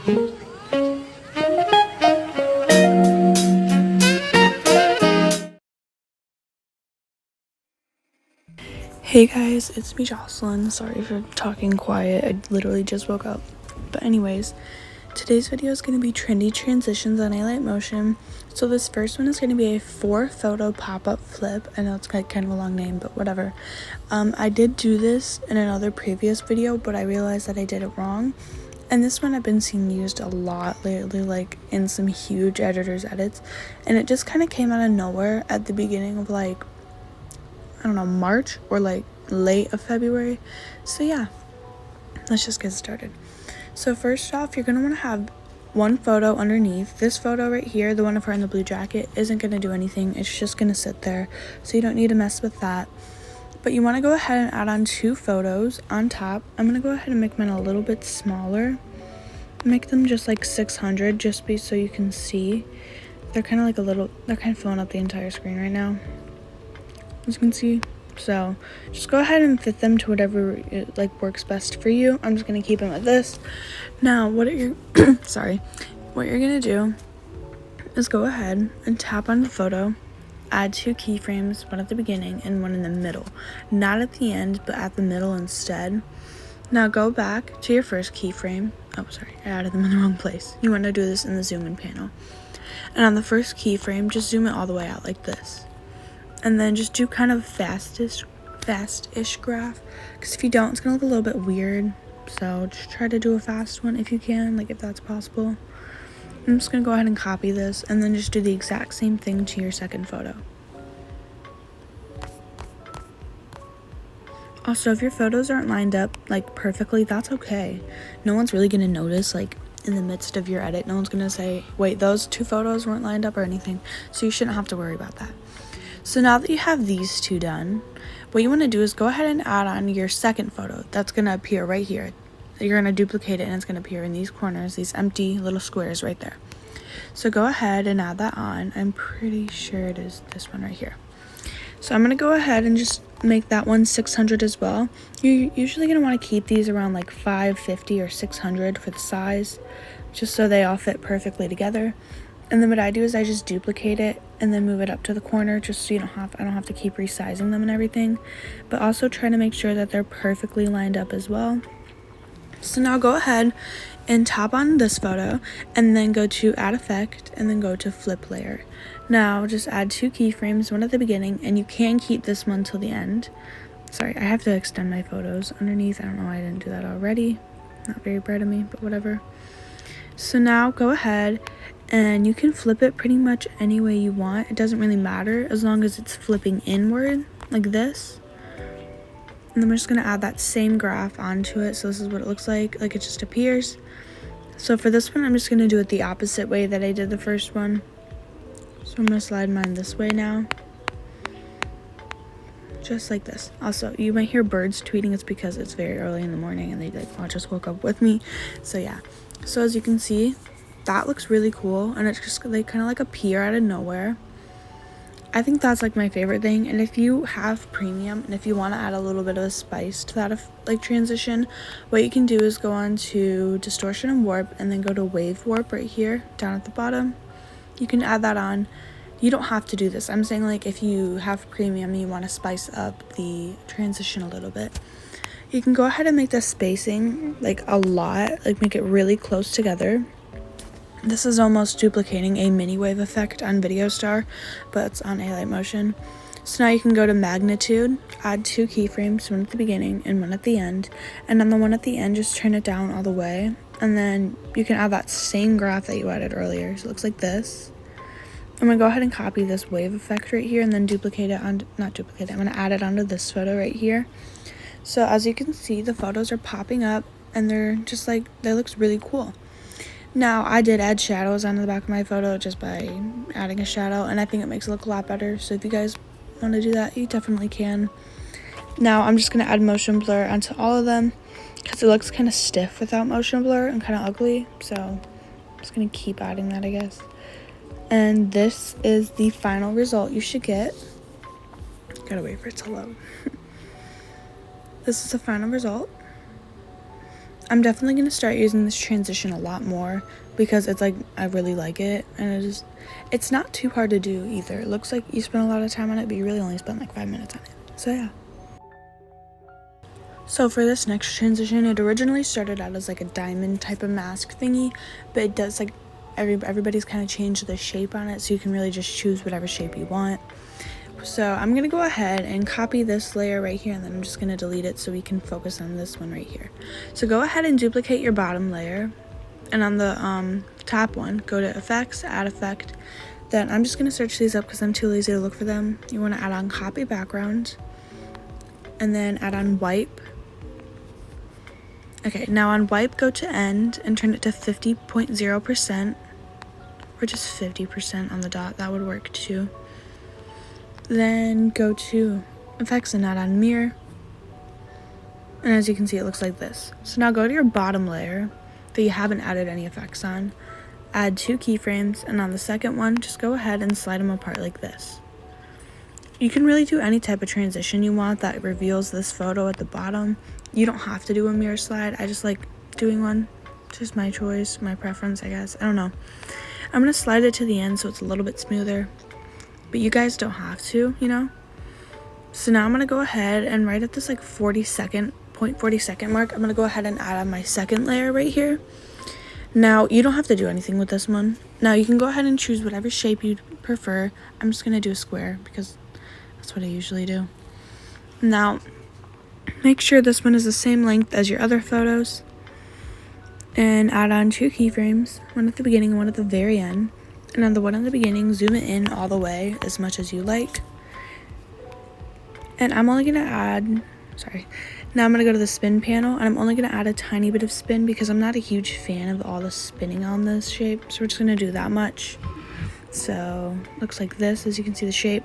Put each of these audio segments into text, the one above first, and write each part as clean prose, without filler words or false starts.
Hey guys, it's me Jocelyn. Sorry for talking quiet. I literally just woke up. But anyways, today's video is going to be trendy transitions on alight motion. So this first one is going to be a 4-photo pop-up flip. I know it's like kind of a long name, but whatever. I did do this in another previous video, but I realized that I did it wrong. And this one I've been seeing used a lot lately, like in some huge editors edits. And it just kind of came out of nowhere at the beginning of like, I don't know, March or like late of February. So yeah, let's just get started. So first off, you're gonna want to have one photo underneath. This photo right here, the one of her in the blue jacket, isn't gonna do anything. It's just gonna sit there, so you don't need to mess with that. But you want to go ahead and add on 2 photos on top. I'm gonna go ahead and make mine a little bit smaller, make them just like 600, just so you can see. They're kind of like they're kind of filling up the entire screen right now, as you can see. So just go ahead and fit them to whatever it like works best for you. I'm just gonna keep them at this. Now what you're what you're gonna do is go ahead and tap on the photo, add 2 keyframes, one at the beginning and one in the middle, not at the end but at the middle instead. Now go back to your first keyframe. Oh sorry, I added them in the wrong place. You want to do this in the zoom in panel, and on the first keyframe just zoom it all the way out like this. And then just do kind of fast-ish graph, because if you don't, it's gonna look a little bit weird. So just try to do a fast one if you can, like if that's possible. I'm just gonna go ahead and copy this and then just do the exact same thing to your second photo. Also, if your photos aren't lined up like perfectly, that's okay. No one's really gonna notice, like in the midst of your edit. No one's gonna say, wait, those 2 photos weren't lined up or anything. So you shouldn't have to worry about that. So now that you have these 2 done, what you want to do is go ahead and add on your second photo. That's going to appear right here. You're going to duplicate it and it's going to appear in these corners, these empty little squares right there. So go ahead and add that on. I'm pretty sure it is this one right here. So I'm going to go ahead and just make that one 600 as well. You're usually going to want to keep these around like 550 or 600 for the size, just so they all fit perfectly together. And then what I do is I just duplicate it and then move it up to the corner, just so I don't have to keep resizing them and everything. But also try to make sure that they're perfectly lined up as well. So now go ahead and tap on this photo and then go to add effect and then go to flip layer. Now just add 2 keyframes, one at the beginning, and you can keep this one till the end. Sorry, I have to extend my photos underneath. I don't know why I didn't do that already. Not very bright of me, but whatever. So now go ahead and you can flip it pretty much any way you want. It doesn't really matter as long as it's flipping inward like this. And then we're just going to add that same graph onto it. So this is what it looks like it just appears. So for this one, I'm just going to do it the opposite way that I did the first one. So I'm going to slide mine this way now, just like this. Also, you might hear birds tweeting. It's because it's very early in the morning and they just woke up with me. So yeah, so as you can see, that looks really cool, and it's just they kind of like appear out of nowhere. I think that's like my favorite thing. And if you have premium and if you want to add a little bit of a spice to that like transition, what you can do is go on to distortion and warp and then go to wave warp right here down at the bottom. You can add that on. You don't have to do this. I'm saying like if you have premium and you want to spice up the transition a little bit, you can go ahead and make the spacing like a lot, like make it really close together. This is almost duplicating a mini wave effect on Video Star, but it's on alight motion. So now you can go to magnitude, add 2 keyframes, one at the beginning and one at the end, and on the one at the end just turn it down all the way, and then you can add that same graph that you added earlier. So it looks like this. I'm gonna go ahead and copy this wave effect right here and then duplicate it on, not duplicate it, I'm gonna add it onto this photo right here. So as you can see, the photos are popping up and they're just like, they looks really cool. Now, I did add shadows onto the back of my photo just by adding a shadow, and I think it makes it look a lot better. So if you guys want to do that, you definitely can. Now, I'm just going to add motion blur onto all of them because it looks kind of stiff without motion blur and kind of ugly. So I'm just going to keep adding that, I guess. And this is the final result you should get. Gotta wait for it to load. This is the final result. I'm definitely going to start using this transition a lot more because it's like, I really like it, and it's not too hard to do either. It looks like you spend a lot of time on it, but you really only spend like 5 minutes on it. So yeah. So for this next transition, it originally started out as like a diamond type of mask thingy, but it does like, everybody's kind of changed the shape on it, so you can really just choose whatever shape you want. So I'm going to go ahead and copy this layer right here, and then I'm just going to delete it so we can focus on this one right here. So go ahead and duplicate your bottom layer, and on the top one, go to Effects, Add Effect. Then I'm just going to search these up because I'm too lazy to look for them. You want to add on Copy Background, and then add on Wipe. Okay, now on Wipe, go to End and turn it to 50.0%, or just 50% on the dot. That would work too. Then go to Effects and add on Mirror. And as you can see, it looks like this. So now go to your bottom layer that you haven't added any effects on. Add 2 keyframes, and on the second one, just go ahead and slide them apart like this. You can really do any type of transition you want that reveals this photo at the bottom. You don't have to do a mirror slide. I just like doing one. It's just my choice, my preference, I guess. I don't know. I'm going to slide it to the end so it's a little bit smoother. But you guys don't have to, you know? So now I'm going to go ahead and right at this like 40 second mark, I'm going to go ahead and add on my second layer right here. Now, you don't have to do anything with this one. Now, you can go ahead and choose whatever shape you prefer. I'm just going to do a square because that's what I usually do. Now, make sure this one is the same length as your other photos. And add on 2 keyframes, one at the beginning and one at the very end. And on the one in the beginning, zoom it in all the way as much as you like. And I'm only going to add, now I'm going to go to the spin panel, and I'm only going to add a tiny bit of spin because I'm not a huge fan of all the spinning on this shape. So we're just going to do that much. So looks like this, as you can see the shape.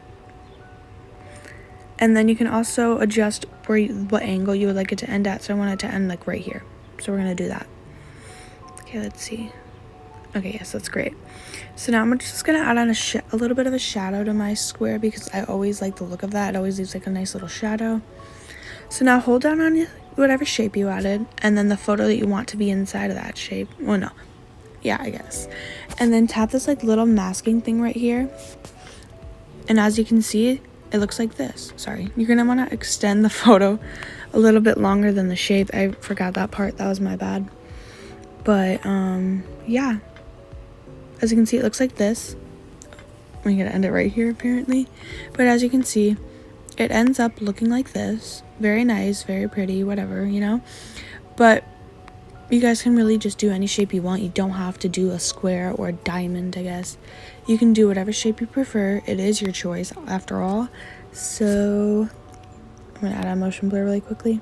And then you can also adjust what angle you would like it to end at. So I want it to end like right here. So we're going to do that. Okay, let's see. Okay, yes, that's great. So now I'm just going to add on a little bit of a shadow to my square because I always like the look of that. It always leaves like a nice little shadow. So now hold down on whatever shape you added, and then the photo that you want to be inside of that shape. Well, no. Yeah, I guess. And then tap this like little masking thing right here. And as you can see, it looks like this. Sorry. You're going to want to extend the photo a little bit longer than the shape. I forgot that part. That was my bad. But, yeah. As you can see, it looks like this. I'm going to end it right here, apparently. But as you can see, it ends up looking like this. Very nice, very pretty, whatever, you know? But you guys can really just do any shape you want. You don't have to do a square or a diamond, I guess. You can do whatever shape you prefer. It is your choice, after all. So, I'm going to add a motion blur really quickly.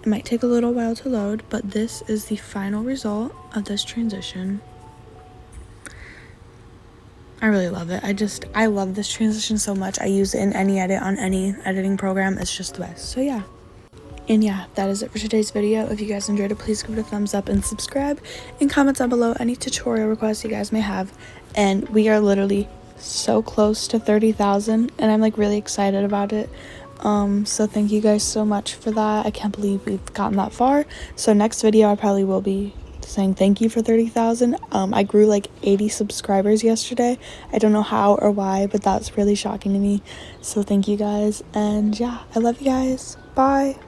It might take a little while to load, but this is the final result of this transition. I really love it. I love this transition so much. I use it in any edit on any editing program. It's just the best. So yeah. And yeah, that is it for today's video. If you guys enjoyed it, please give it a thumbs up and subscribe. And comment down below any tutorial requests you guys may have. And we are literally so close to 30,000, and I'm like really excited about it. So thank you guys so much for that. I can't believe we've gotten that far. So next video I probably will be saying thank you for 30,000. I grew like 80 subscribers yesterday. I don't know how or why, but that's really shocking to me. So thank you guys, and yeah, I love you guys. Bye.